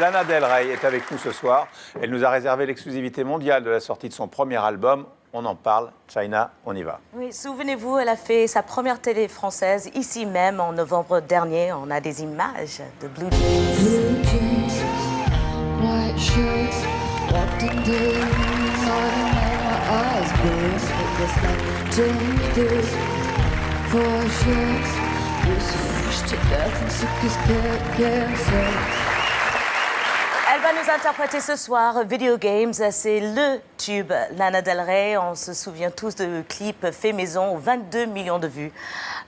Lana Del Rey est avec nous ce soir. Elle nous a réservé l'exclusivité mondiale de la sortie de son premier album. On en parle. China, on y va. Oui, souvenez-vous, elle a fait sa première télé française ici même en novembre dernier. On a des images de Blue Jeans. Blue jeans, white shirts, walked into the morning and my eyes burst. It was like James Dean, for sure. He was fresh to death and sick as cancer. Elle va nous interpréter ce soir Video Games. C'est le tube Lana Del Rey. On se souvient tous de clip fait maison, 22 millions de vues.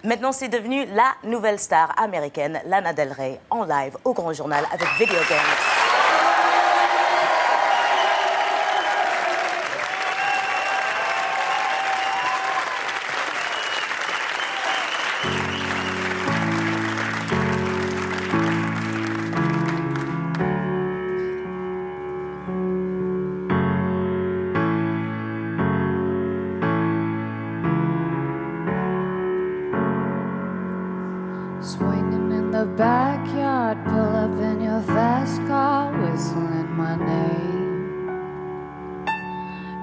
Maintenant, c'est devenu la nouvelle star américaine, Lana Del Rey, en live au Grand Journal avec Video Games. Swinging in the backyard, pull up in your fast car, whistling my name.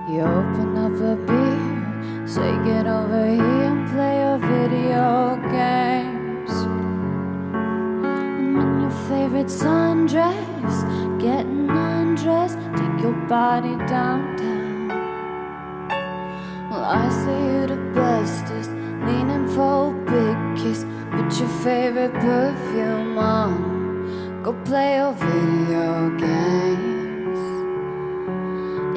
You open up a beer, say get over here and play your video games. I'm in your favorite sundress, getting undressed, take your body downtown. Well, I say you're the bestest, leaning for a big kiss. Put your favorite perfume on, go play your video games.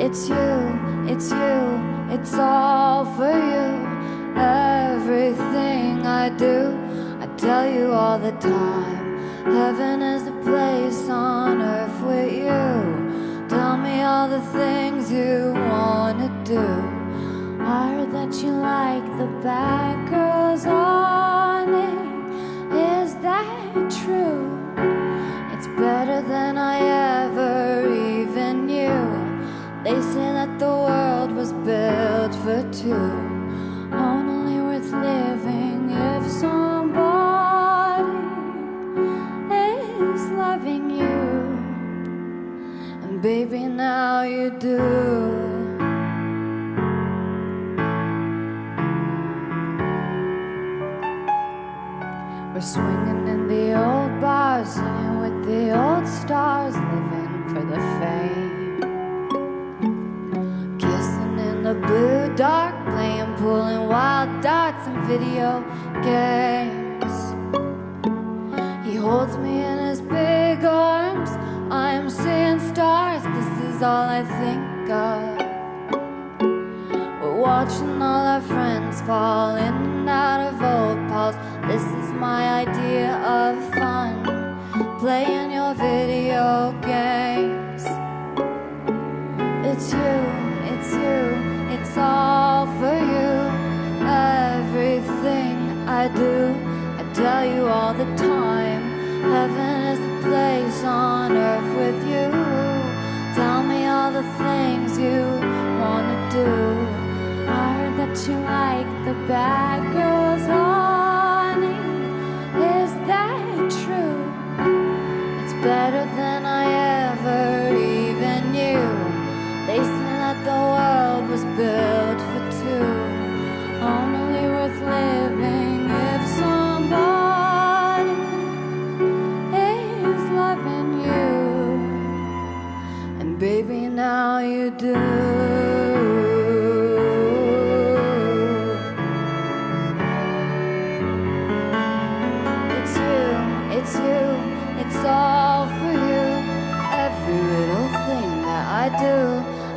It's you, it's you, it's all for you. Everything I do, I tell you all the time. Heaven is a place on earth with you. Tell me all the things you wanna do. I heard that you like the bad girls on it. Is that true? It's better than I ever even knew. They say that the world was built for two. Only worth living if somebody is loving you. And baby, now you do. We're swinging in the old bars, singing with the old stars, living for the fame. Kissing in the blue dark, playing, pulling wild darts and video games. He holds me in his big arms, I am seeing stars, this is all I think of. We're watching all our friends fall in and out of old pals. This is my idea of fun, playing your video games. It's you, it's you, it's all for you. Everything I do, I tell you all the time. Heaven is the place on earth with you. Tell me all the things you wanna do. I heard that you like the bad girls on it. Is that true? It's better than I ever even knew. They say that the world was built for two. Only worth living if somebody is loving you. And baby, now you do. It's you, it's all for you. Every little thing that I do,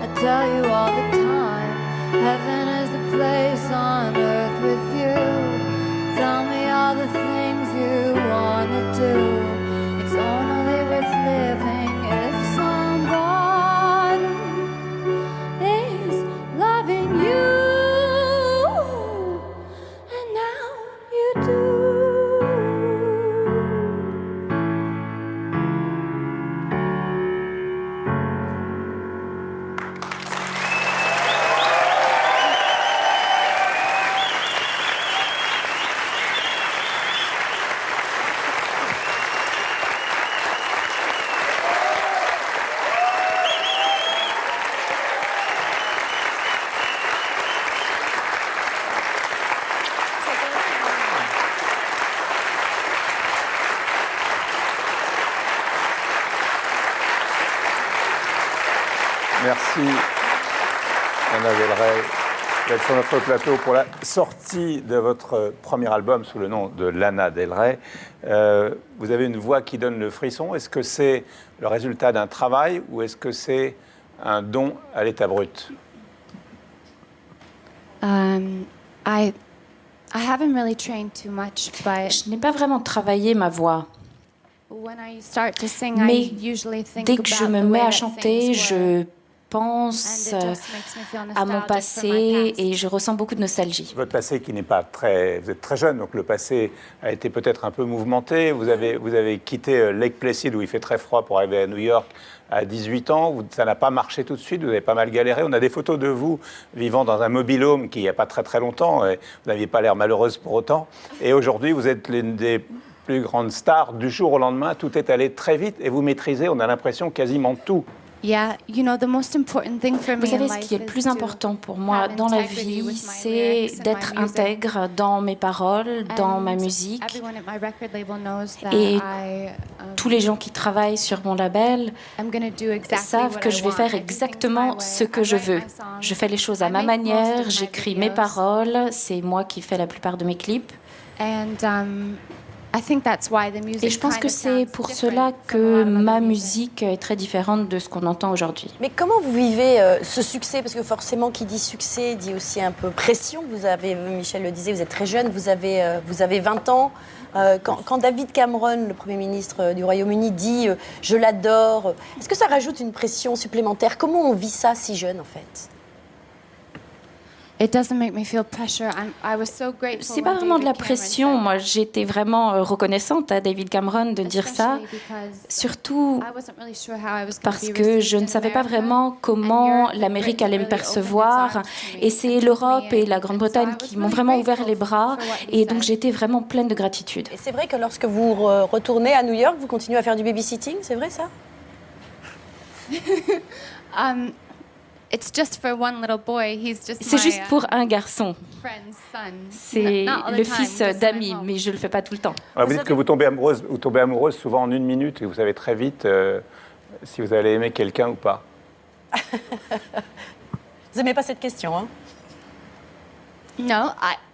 I tell you all the time. Heaven is the place on earth with you. Tell me all the things you wanna do. It's only worth living if somebody Merci, Lana Del Rey, d'être sur notre plateau pour la sortie de votre premier album sous le nom de Lana Del Rey. Vous avez une voix qui donne le frisson. Est-ce que c'est le résultat d'un travail ou est-ce que c'est un don à l'état brut? I haven't really trained too much, but Je n'ai pas vraiment travaillé ma voix, when I start to sing, mais I usually think dès que je about me the mets way à that chanter, things je were, pense and it just makes me feel à mon nostalgic for passé my past. et je ressens beaucoup de nostalgie. Votre passé qui n'est pas très... Vous êtes très jeune, donc le passé a été peut-être un peu mouvementé. Vous avez quitté Lake Placid, où il fait très froid, pour arriver à New York à 18 ans. Ça n'a pas marché tout de suite, vous avez pas mal galéré. On a des photos de vous vivant dans un mobil-home qui, il n'y a pas très très longtemps, et vous n'aviez pas l'air malheureuse pour autant. Et aujourd'hui, vous êtes l'une des plus grandes stars du jour au lendemain. Tout est allé très vite et vous maîtrisez, on a l'impression, quasiment tout. Yeah, you know, the most important thing for me Vous savez, in ce life qui est le is plus to important pour moi have dans la integrity vie, with my c'est lyrics and d'être my music. intègre dans mes paroles, dans ma And musique. everyone at my record label knows that Et I tous les gens qui travaillent sur mon label am gonna do exactly savent what que I je vais want. faire I do things exactement my way. ce que I je write veux. my songs. Je fais les choses à I ma make most manière, of my j'écris mes videos. paroles, c'est moi qui fais la plupart de mes clips. And I think that's why the music Et je pense kind que of c'est sounds pour different cela from a que lot of ma other music. musique est très différente de ce qu'on entend aujourd'hui. Mais comment vous vivez ce succès? Parce que forcément, qui dit succès dit aussi un peu pression. Vous avez, Michel le disait, vous êtes très jeune, vous avez 20 ans. Quand David Cameron, le Premier ministre du Royaume-Uni, dit « je l'adore », est-ce que ça rajoute une pression supplémentaire? Comment on vit ça si jeune, en fait? It doesn't make me feel pressure. I was so grateful C'est pas when vraiment de la David Cameron pression. said- Moi, j'étais vraiment reconnaissante à David Cameron de dire ça, especially because surtout I wasn't really sure how I was gonna parce be que received je ne in savais pas America. vraiment And comment Europe and l'Amérique Britain allait me really opened its percevoir. arms to me Et c'est and took l'Europe me et in. la And so Grande-Bretagne I was qui m'ont really vraiment ouvert grateful les bras. for what he Et donc, said. j'étais vraiment pleine de gratitude. Et c'est vrai que lorsque vous retournez à New York, vous continuez à faire du babysitting, c'est vrai ça? It's just for one little boy. He's just C'est my, juste pour un garçon. friend's son. C'est Not all the le time, fils just when I'm d'amis, home. mais je le fais pas tout le temps. Alors, vous dites que vous tombez amoureuse souvent en 1 minute et vous savez très vite si vous allez aimer quelqu'un ou pas. Vous n'aimez pas cette question, hein? No,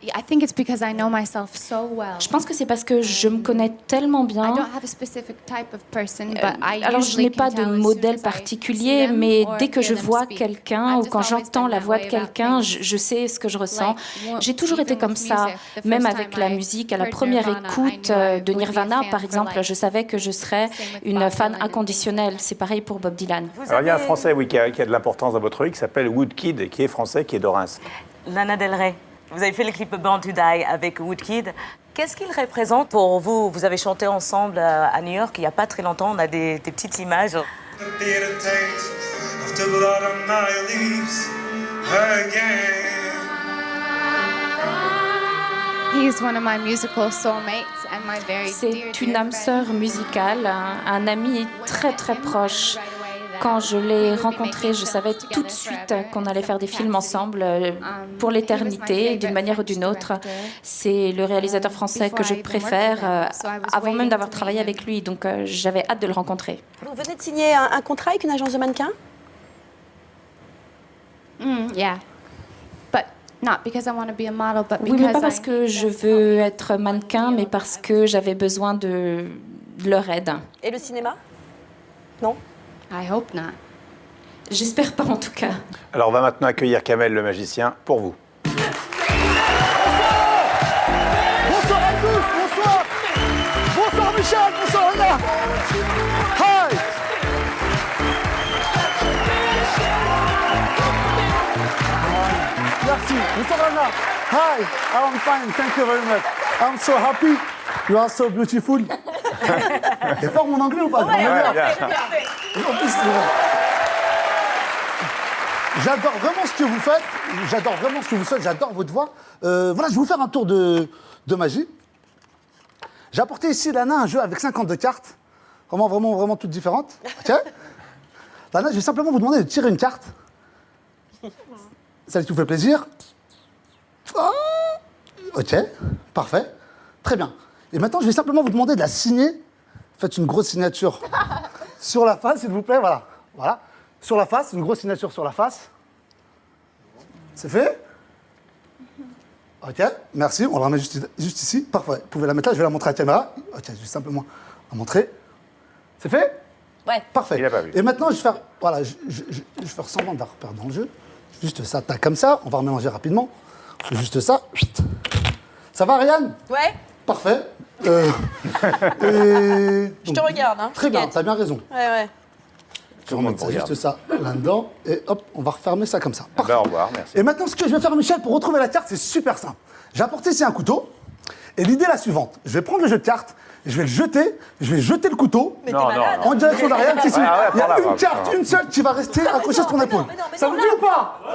I think it's because I know myself so well. Je pense que c'est parce que je me connais tellement I bien. don't have a specific type of person, but I Alors, je usually n'ai pas can de tell as soon modèle as I particulier, see them mais or dès que hear je them vois speak. quelqu'un I've ou just quand always j'entends been la that voix de way about quelqu'un, things. je sais ce que je ressens. Like, J'ai toujours été even comme with ça, music, the même first avec time la I musique. À la heard première Nirvana, écoute I knew I de would be a Nirvana, fan par for exemple, life. je savais que je serais Same with une Bob fan Dylan and inconditionnelle. things like C'est pareil pour Bob Dylan. Alors, il y a un Français qui a de l'importance dans votre vie qui s'appelle Woodkid, qui est français, qui est d'Orens. Lana Del Rey, vous avez fait le clip Born to Die avec Woodkid. Qu'est-ce qu'il représente pour vous? Vous avez chanté ensemble à New York il n'y a pas très longtemps. On a des petites images. The bitter taste of the blood on my lips again. He's one of my musical soulmates and my very dear, C'est une dear âme friend. sœur musicale, un ami très très proche. Quand je l'ai rencontré, je savais tout de suite qu'on allait faire des films ensemble pour l'éternité, d'une manière ou d'une autre. C'est le réalisateur français que je préfère, avant même d'avoir travaillé avec lui, donc j'avais hâte de le rencontrer. Vous venez de signer un contrat avec une agence de mannequins? Yeah. But not because I want to be a model, but Oui, because mais pas parce I que je veux être mannequin, mais parce que j'avais besoin de leur aide. Et le cinéma? Non? I hope not. J'espère pas en tout cas. Alors, on va maintenant accueillir Kamel le magicien pour vous. Bonsoir à tous, bonsoir. Bonsoir Michel, bonsoir Anna. Hi. Merci, bonsoir Anna. Hi, I'm fine, thank you very much. I'm so happy. You are so beautiful. C'est fort mon anglais ou pas? Ouais, bien. En plus, c'est vrai. J'adore vraiment ce que vous faites. J'adore vraiment ce que vous faites. J'adore votre voix. Voilà, je vais vous faire un tour de magie. J'ai apporté ici, Lana, un jeu avec 52 cartes. Vraiment toutes différentes. Ok. Lana, je vais simplement vous demander de tirer une carte. Ça qui vous fait plaisir. Oh. Ok, parfait. Très bien. Et maintenant, je vais simplement vous demander de la signer. Faites une grosse signature sur la face, s'il vous plaît. Voilà. Voilà. sur la face, une grosse signature sur la face. C'est fait? Ok, merci. On la remet juste ici. Parfait. Vous pouvez la mettre là, je vais la montrer à la caméra. Ok, je vais simplement la montrer. C'est fait? Ouais. Parfait. Il a pas vu. Et maintenant, je vais faire, voilà, je vais faire semblant d'un repère dans le jeu. Juste ça, tac, comme ça. On va remélanger rapidement. Juste ça. Ça va, Ariane? Ouais. Parfait. Je te regarde, hein. Très bien, T'inquiète. t'as bien raison. Ouais, ouais. Je vais remettre regarde. juste ça là-dedans. Et hop, on va refermer ça comme ça. Parfait. Ben, au revoir, merci. Et maintenant, ce que je vais faire, Michel, pour retrouver la carte, c'est super simple. J'ai apporté ici un couteau. Et l'idée est la suivante. Je vais prendre le jeu de cartes, je vais le jeter, je vais jeter le couteau Non, non, non. en direction d'Ariane. Si, si. Ouais, ouais, Il y par a là, une par carte, là. une seule, qui va rester accrochée sur ton épaule. mais Ça non, vous dit ou pas? Oui.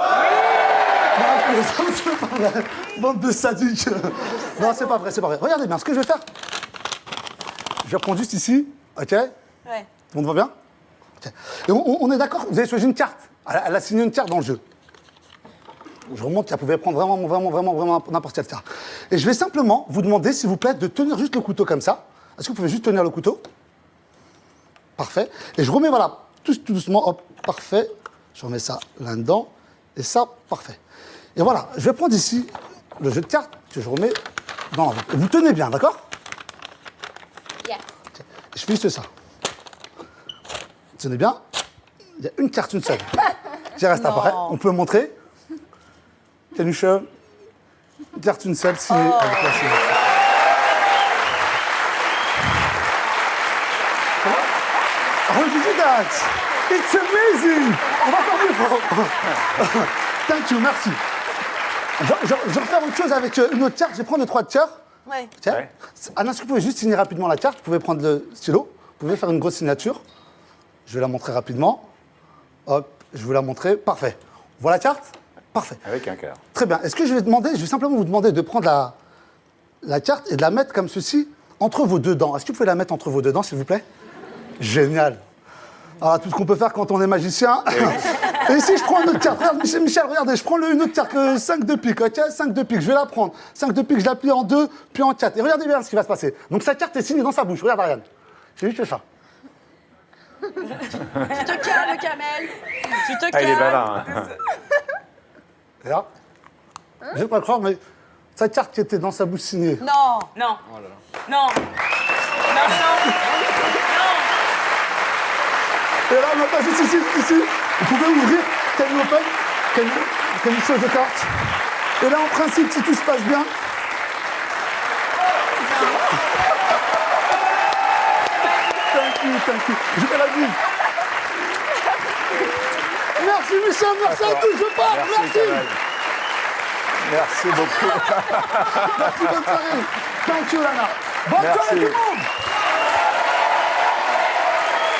Bande de sadiques. Non, c'est pas vrai, c'est pas vrai. Regardez bien, ce que je vais faire. Je vais prendre juste ici, ok? Ouais. On te voit bien? Ok. Et on est d'accord, vous avez choisi une carte. Elle a signé une carte dans le jeu. Je remonte qu'elle pouvait prendre vraiment n'importe quelle carte. Et je vais simplement vous demander, s'il vous plaît, de tenir juste le couteau comme ça. Est-ce que vous pouvez juste tenir le couteau? Parfait. Et je remets, voilà, tout doucement, hop, parfait. Je remets ça là-dedans. Et ça, parfait. Et voilà, je vais prendre ici le jeu de cartes que je remets dans l'enveloppe. Et vous tenez bien, d'accord? Yes. Ok. Et je fais juste ça. Tenez bien. Il y a une carte, une seule. Qui reste après. On peut montrer. Canuche, carte une seule, signée avec la signature. Oh, you did that! It's amazing! On va faire plus fort. Thank you, merci. Je vais faire autre chose avec une autre carte. Je vais prendre le 3 de cœur. Ouais. Tiens. Ouais. Anna, est-ce que vous pouvez juste signer rapidement la carte? Vous pouvez prendre le stylo. Vous pouvez faire une grosse signature. Je vais la montrer rapidement. Hop, je vais vous la montrer. Parfait. On voit la carte? Parfait. Avec un cœur. Très bien. Est-ce que je vais simplement vous demander de prendre la carte et de la mettre comme ceci entre vos deux dents. Est-ce que vous pouvez la mettre entre vos deux dents, s'il vous plaît? Génial. Alors, tout ce qu'on peut faire quand on est magicien. Et ici, je prends une autre carte. Regarde, Michel, regardez, je prends une autre carte, 5 de pique, ok? 5 de pique, je vais la prendre. 5 de pique, je la plie en 2, puis en 4. Et regardez bien ce qui va se passer. Donc, sa carte est signée dans sa bouche. Regarde, Ariane. J'ai juste ça. Tu te calmes, Kamel. Tu te calmes. Ah, il est malin. Hein. Et là, je ne vais pas le croire, mais sa carte qui était dans sa bouche signée. Non. Non. Non. Non, non. Et là, on passe ici. Vous pouvez ouvrir, can you open, can you show the carte. Et là, en principe, si tout se passe bien. Thank you. Je vais la dire. Merci, Michel, merci à tous, je pars, merci. Kamel. Merci beaucoup. Merci, bonne soirée. Thank you, Lana. Bonne soirée, tout le monde.